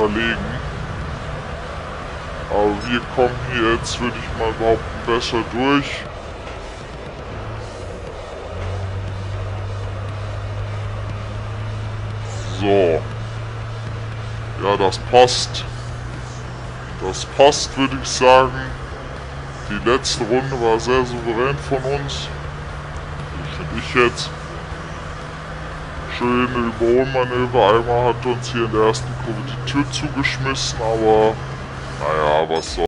überlegen. Aber wir kommen hier jetzt, würde ich mal behaupten, besser durch. So. Ja, das passt. Das passt, würde ich sagen. Die letzte Runde war sehr souverän von uns. Finde ich jetzt. Schöne Überholmanöver. Einmal hat uns hier in der ersten Kurve die Tür zugeschmissen, aber naja, was soll's.